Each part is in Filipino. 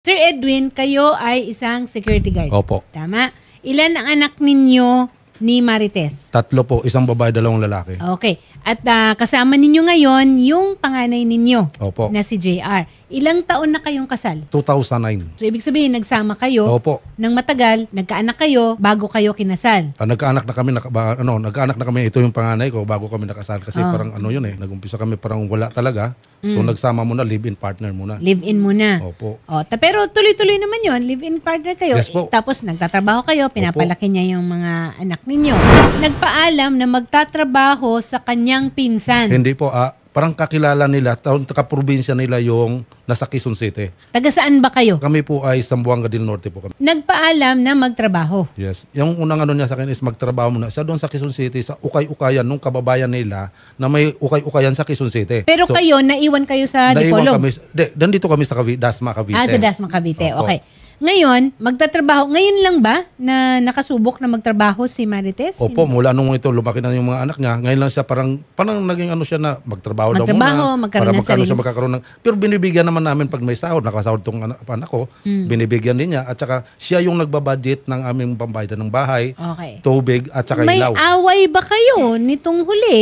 Sir Edwin, kayo ay isang security guard. Opo. Tama. Ilan ang anak ninyo ni Marites? 3 po, isang babae, 2 lalaki. Okay. At kasama ninyo ngayon yung panganay ninyo Opo. na si JR. Ilang taon na kayong kasal? 2009. So, ibig sabihin, nagsama kayo Opo. ng matagal, nagkaanak kayo bago kayo kinasal. Nagkaanak na kami, nagkaanak na kami, ito yung panganay ko bago kami nakasal. Kasi parang yun nagumpisa kami parang wala talaga. So nagsama muna, live-in partner muna. Live-in muna. Opo. Pero tuloy-tuloy naman yon, live-in partner kayo. Yes po. Tapos nagtatrabaho kayo, pinapalaki niya yung mga anak ninyo. Nagpaalam na magtatrabaho sa kanyang pinsan. Hindi po, parang kakilala nila, kaprobinsya nila yung nasa Quezon City. Taga saan ba kayo? Kami po ay Zamboanga del Norte po kami. Nagpaalam na magtrabaho. Yes. Yung unang niya sa akin is magtrabaho muna. Sa doon sa Quezon City, sa ukay-ukayan nung kababayan nila na may ukay-ukayan sa Quezon City. Pero So, kayo, naiwan kayo sa naiwan Dipolog? kami. Nandito kami sa Dasma, Cavite. Sa Dasma, Cavite. Opo. Okay. Ngayon, magtatrabaho. Ngayon lang ba na nakasubok na magtrabaho si Marites? Opo, mula nung ito, lumaki na yung mga anak niya. Ngayon lang siya parang naging siya na magtrabaho daw Magtrabaho, muna. magkaroon ng sarili. Siya magkakaroon ng... Pero binibigyan naman namin pag may sahod. Nakasahod tong anak ko. Binibigyan din niya. At saka siya yung nagbabudget ng aming pambayad ng bahay, Okay. tubig, at saka May ilaw. away ba kayo nitong huli?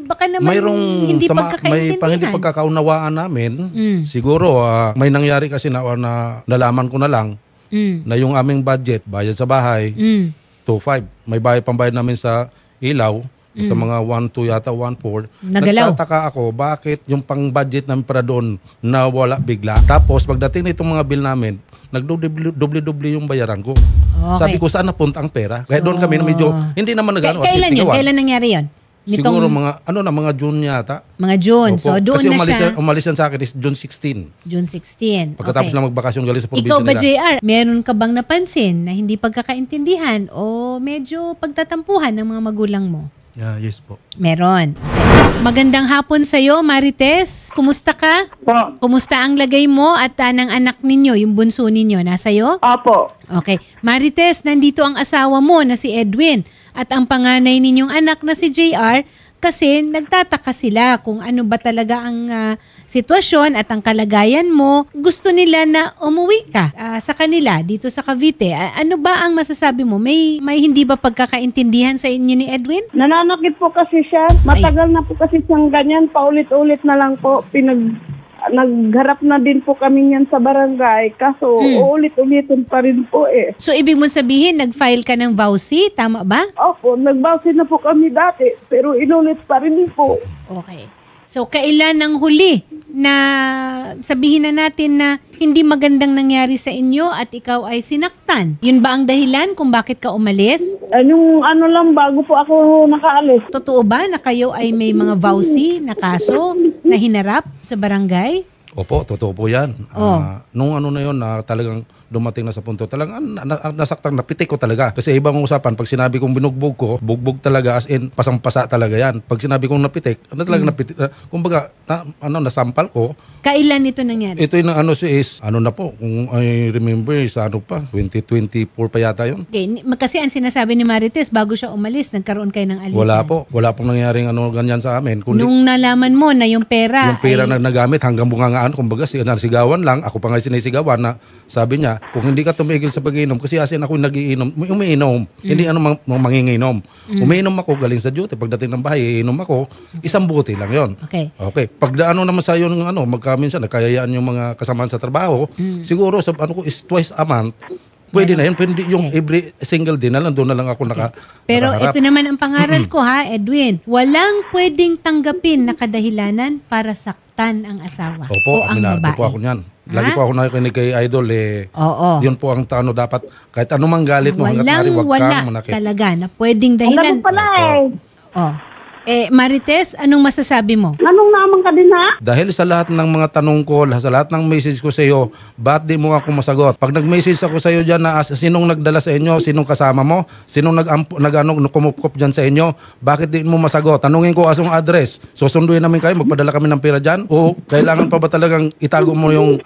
Baka naman hindi pagkakaintindihan. Hindi pagkakaunawaan namin. Siguro, may nangyari kasi na nalaman ko na lang na yung aming budget, bayad sa bahay, 2.5. May pambayad namin sa ilaw, sa mga 1.2 yata, 1.4. Nagalaw. Nagtataka ako, bakit yung pang-budget namin para doon nawala bigla. Tapos, pagdating nitong mga bill namin, nagdoble-doble yung bayaran ko. Okay. Sabi ko, saan napunta ang pera? Kaya doon kami na medyo, hindi naman nagano. Kailan yun? Kailan nangyari yun? Siguro mga June yata. Mga June. Opo. So, doon kasi na siya. umalis yan sa akin is June 16. June 16. Pagkatapos na magbakasyon galing sa probinsya Ikaw ba, nila. JR, meron ka bang napansin na hindi pagkakaintindihan o medyo pagtatampuhan ng mga magulang mo? Yeah, yes po. Meron. Okay. Magandang hapon sa'yo, Marites. Kumusta ka? Po. Kumusta ang lagay mo at ng anak ninyo, yung bunso ninyo? Nasa'yo? Opo. Okay. Marites, nandito ang asawa mo na si Edwin at ang panganay ninyong anak na si JR kasi nagtataka sila kung ano ba talaga ang sitwasyon at ang kalagayan mo. Gusto nila na umuwi ka sa kanila dito sa Cavite. Ano ba ang masasabi mo? May hindi ba pagkakaintindihan sa inyo ni Edwin? Nananakit po kasi siya. Matagal na po kasi siyang ganyan. Paulit-ulit na lang po. Nagharap na din po kami niyan sa barangay. Kaso uulit-ulitin pa rin po eh. So, ibig mo sabihin, nag-file ka ng vowsy? Tama ba? Opo, nagbawsin na po kami dati. Pero inulit pa rin po. Okay. So, kailan ang huli na sabihin na natin na hindi magandang nangyari sa inyo at ikaw ay sinaktan? Yun ba ang dahilan kung bakit ka umalis? Yung lang, bago po ako nakaalis. Totoo ba na kayo ay may mga vowsy na kaso na hinarap sa barangay? Opo, totoo po yan. Oh. Nung na yun, talagang dumating na sa punto, talagang nasaktan, napitik ko talaga. Kasi ibang usapan, pag sinabi kong binugbog ko, bugbog talaga, as in, pasang-pasa talaga yan. Pag sinabi kong napitik, talaga napitik. Kumbaga, nasampal ko. Kailan ito nangyari? Ito yung na po, kung I remember, sa 2024 pa yata yun. Okay, kasi ang sinasabi ni Marites, bago siya umalis, nagkaroon kayo ng alitan. Wala pong nangyaring ganyan sa amin. Kundi, Nung nalaman mo na yung pera, na nagamit hanggang bungangaan, kumbaga nasigawan lang, ako pa nga sinisigawan na sabi niya, kung hindi ka tumigil sa pag-iinom, kasi asin ako umiinom, hindi manginginom. Umiinom ako, galing sa duty, pagdating ng bahay, iinom ako, isang buti lang yon. Okay. Pag naman sa yung minsan nakayayaan yung mga kasamahan sa trabaho, siguro sa is twice a month, pwede na yun. Pwede yung every single day na lang, doon na lang ako Pero nakaharap. ito naman ang pangaral ko ha, Edwin. Walang pwedeng tanggapin na kadahilanan para saktan ang asawa Opo, o ang aminado babae. po ako niyan. Lagi po ako nakikinig kay Idol Oo. Yun po ang dapat, kahit anumang galit mo, hanggat maaari, wag kang manakit. Talaga na pwedeng Ang dahilan. ganun pala eh. Oh. Marites, anong masasabi mo? Anong naman ka din ha? Dahil sa lahat ng mga tanong ko, sa lahat ng message ko sa iyo, ba't di mo ako masagot? Pag nag-message ako sa iyo dyan na sinong nagdala sa inyo, sinong kasama mo, sinong kumupkop dyan sa inyo, bakit di mo masagot? Tanungin ko asong address. Susunduin namin kayo, magpadala kami ng pera dyan? O kailangan pa ba talagang itago mo yung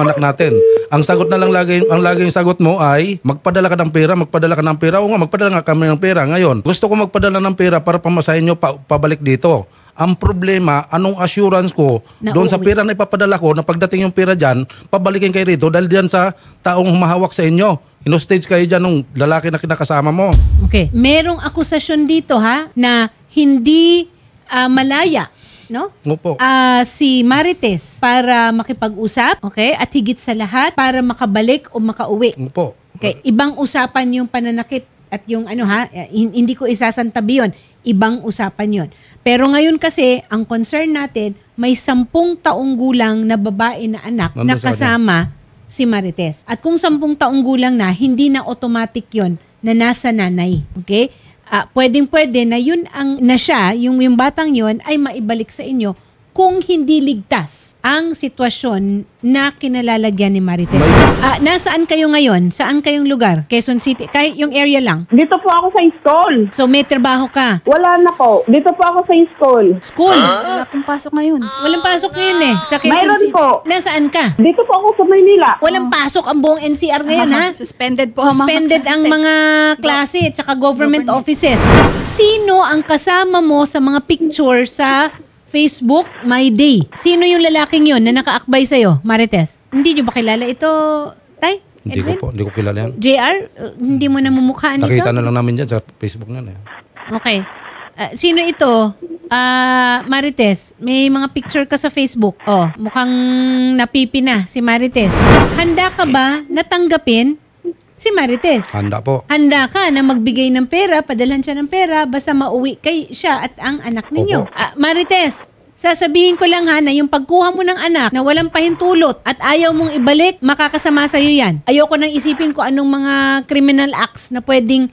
anak natin? Ang sagot na lang ang laging sagot mo ay magpadala ka ng pera, magpadala ka ng pera. O nga, magpadala nga kami ng pera. Ngayon, gusto ko magpadala ng pera para pamasahin nyo pabalik dito. Ang problema, anong assurance ko Na doon sa uuwi. pera na ipapadala ko na pagdating yung pera dyan, pabalikin kayo rito dahil dyan sa taong humahawak sa inyo. Inostage kayo dyan nung lalaki na kinakasama mo. Okay. Merong akusasyon dito na hindi malaya, no? Opo. Si Marites para makipag-usap, okay? At higit sa lahat para makabalik o makauwi. Opo. Okay, ibang usapan yung pananakit at yung hindi ko isasantabi yun. Ibang usapan yun. Pero ngayon kasi, ang concern natin, may 10 taong gulang na babae na anak na Nandun sa kasama si Marites. At kung 10 taong gulang na, hindi na automatic yun na nasa nanay. Okay? Pwedeng-pwede na yun na siya, yung batang yun, ay maibalik sa inyo kung hindi ligtas ang sitwasyon na kinalalagyan ni Marites. Nasaan kayo ngayon? Saan kayong lugar? Quezon City? Kahit yung area lang? Dito po ako sa school. So may trabaho ka? Wala na po. Dito po ako sa school. School? Wala pong pasok ngayon. Walang pasok ngayon sa Quezon Mayroon City. po. Nasaan ka? Dito po ako sa Maynila. Walang pasok ang buong NCR ngayon, ha? Suspended po ang mga Suspended ang klase. mga klase at saka government offices. Sino ang kasama mo sa mga picture sa Facebook My Day? Sino yung lalaking yun na nakaakbay sa'yo, Marites? Hindi nyo ba kilala ito, Tay? Hindi ko Edwin? po. Hindi ko kilala yan. JR? Hindi mo na mumukhaan ito? Nakita na lang namin dyan sa Facebook na yan. Okay. Sino ito? Marites, may mga picture ka sa Facebook. Mukhang napipi na si Marites. Handa ka ba natanggapin si Marites? Handa po. Handa ka na magbigay ng pera, padalhan siya ng pera, basta mauwi kay siya at ang anak ninyo. Opo. Marites, sasabihin ko lang na yung pagkuha mo ng anak na walang pahintulot at ayaw mong ibalik, makakasama sa'yo yan. Ayoko nang isipin ko anong mga criminal acts na pwedeng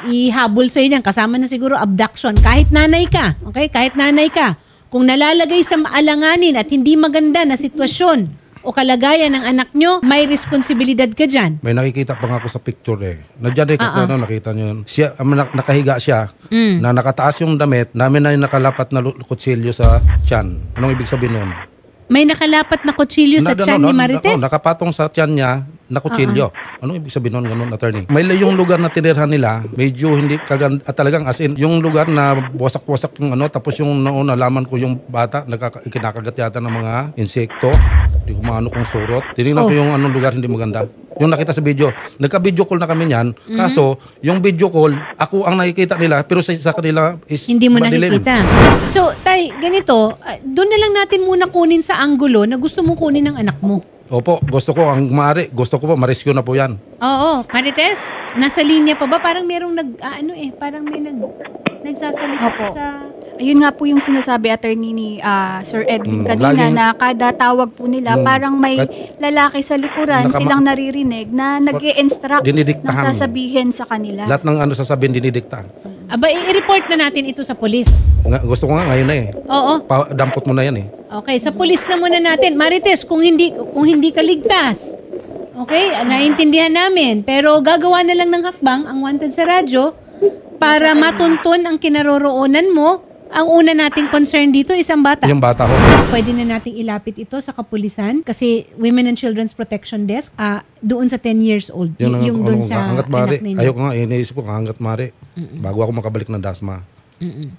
ihabol sa'yo yan. Kasama na siguro abduction. Kahit nanay ka, okay? Kahit nanay ka, kung nalalagay sa maalanganin at hindi maganda na sitwasyon o kalagayan ng anak nyo, may responsibilidad ka dyan. May nakikita pa nga ako sa picture Nandiyan nakita nyo yun. Siya, nakahiga siya, na nakataas yung damit, namin na yung nakalapat na kutsilyo sa tiyan. Anong ibig sabihin nun? May nakalapat na kutsilyo sa tiyan ni Marites? Nakapatong sa tiyan niya na kutsilyo. Anong ibig sabihin nun, ganun, attorney? May yung lugar na tinirhan nila, medyo hindi kaganda, talagang as in, yung lugar na wasak-wasak yung tapos yung nalaman ko yung bata, kinakagat yata ng mga insekto. Hindi ko maano kung surot. Tinignan ko yung anong lugar hindi maganda. Yung nakita sa video. Nagka-video call na kami niyan. Kaso, yung video call, ako ang nakikita nila, pero sa kanila is hindi mo madilim. nakikita. So, Tay, ganito, doon na lang natin muna kunin sa anggulo na gusto mong kunin ng anak mo. Opo, gusto ko ma-rescue na po yan. Oo. Marites, nasa linya pa ba? Parang merong parang may nagsasalita Opo. sa... Ayun nga po yung sinasabi, attorney ni Sir Edwin kanina, laging- na kada tawag po nila, parang may lalaki sa likuran, silang naririnig na nag-i-instruct ng Dinidiktahan. sasabihin sa kanila. Lahat ng sasabihin, dinidikta. Aba, i-report na natin ito sa pulis. Gusto ko nga ngayon na Oo. Dampot mo na yan Okay, sa pulis na muna natin. Marites, kung hindi ka ligtas, okay, naiintindihan namin. Pero gagawa na lang ng hakbang ang Wanted sa radyo para matuntun ang kinaroroonan mo. Ang una nating concern dito is ang bata. Yung bata ko. Pwede na nating ilapit ito sa kapulisan kasi Women and Children's Protection Desk doon sa 10 years old. Yung doon sa hanggat anak mari. ninyo. Ayoko nga, iniisip ko hanggat mari. Bago ako makabalik ng DASMA.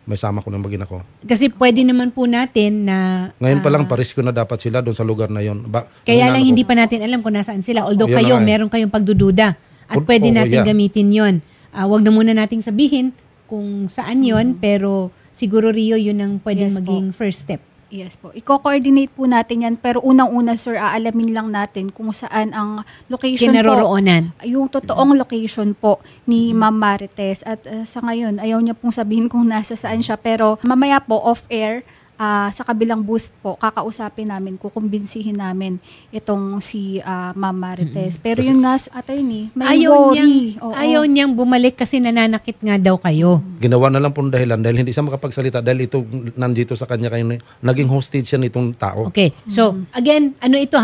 May sama ko ng bagina ko. Kasi pwede naman po natin na... Ngayon pa lang, parisyo na dapat sila doon sa lugar na yon. Kaya lang hindi pa natin alam kung nasaan sila. Although Yun kayo, na nga eh. meron kayong pagdududa. At pwede natin gamitin yon. Wag na muna nating sabihin kung saan yon, pero siguro Rio yun ang pwedeng Yes po. maging first step. Yes po. Iko-coordinate po natin yan. Pero unang-una, sir, aalamin lang natin kung saan ang location Kinaroroonan. po. Yung totoong location po ni Ma'am Marites. At sa ngayon, ayaw niya pong sabihin kung nasa saan siya. Pero mamaya po, off-air, sa kabilang booth po, kakausapin namin, kukumbinsihin namin itong si Ma'am Marites. Pero yun nga, attorney, may worry. Ayaw niyang bumalik kasi nananakit nga daw kayo. Ginawa na lang po ng dahilan dahil hindi siya makapagsalita dahil ito nandito sa kanya kayo naging hostage siya nitong tao. Okay. So, again, ano ito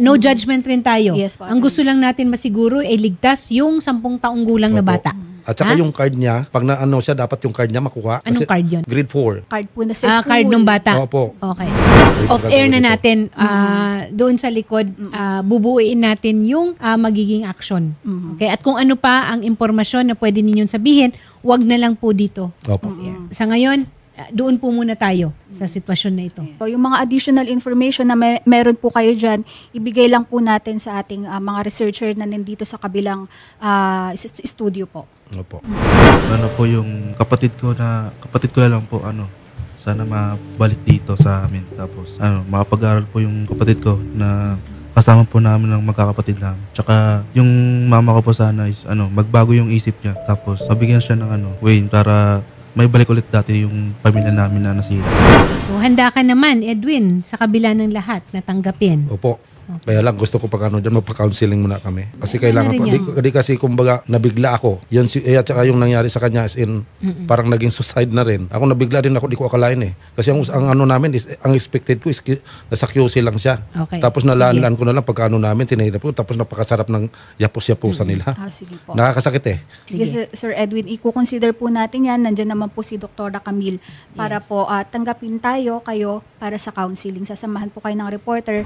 no judgment rin tayo. Yes, po. Ang gusto lang natin masiguro ay ligtas yung 10 taong gulang na Opo. bata. At saka yung card niya, pag naano siya, dapat yung card niya makuha. Anong Kasi card yun? Grade 4. Card po na sa school. Card ng bata. Opo. Okay. Off-air na natin, doon sa likod, bubuuin natin yung magiging action. Okay? At kung ano pa ang impormasyon na pwede ninyong sabihin, wag na lang po dito. Opo. Sa ngayon, doon po muna tayo sa sitwasyon na ito. So, yung mga additional information na meron po kayo dyan, ibigay lang po natin sa ating mga researcher na nandito sa kabilang studio po. Opo. Ano po yung kapatid ko na lang po sana mabalik dito sa amin, tapos makapag-aral po yung kapatid ko na kasama po namin ng magkakapatid namin. Tsaka yung mama ko po sana is magbago yung isip niya, tapos mabigyan siya ng way para may balik ulit dati yung pamilya namin na nasira. So handa ka naman, Edwin, sa kabila ng lahat na tanggapin. Opo. Kaya lang gusto ko dyan, magpa-counseling muna kami. Kasi Ano kailangan rin po. yan? Di kasi kumbaga nabigla ako. Yun at saka yung nangyari sa kanya is parang naging suicide na rin. Ako nabigla din ako, di ko akalain eh. Kasi ang namin is, ang expected ko is nasa QC lang siya. Okay. Tapos nalaan ko na lang pagka namin, tinahirap ko. Tapos napakasarap ng yapos-yapusan nila. Sige po. Nakakasakit eh. Sige, Sir Edwin, i-consider po natin yan. Nandiyan naman po si Dr. Camille para po tanggapin kayo para sa counseling. Sasamahan po kayo ng reporter.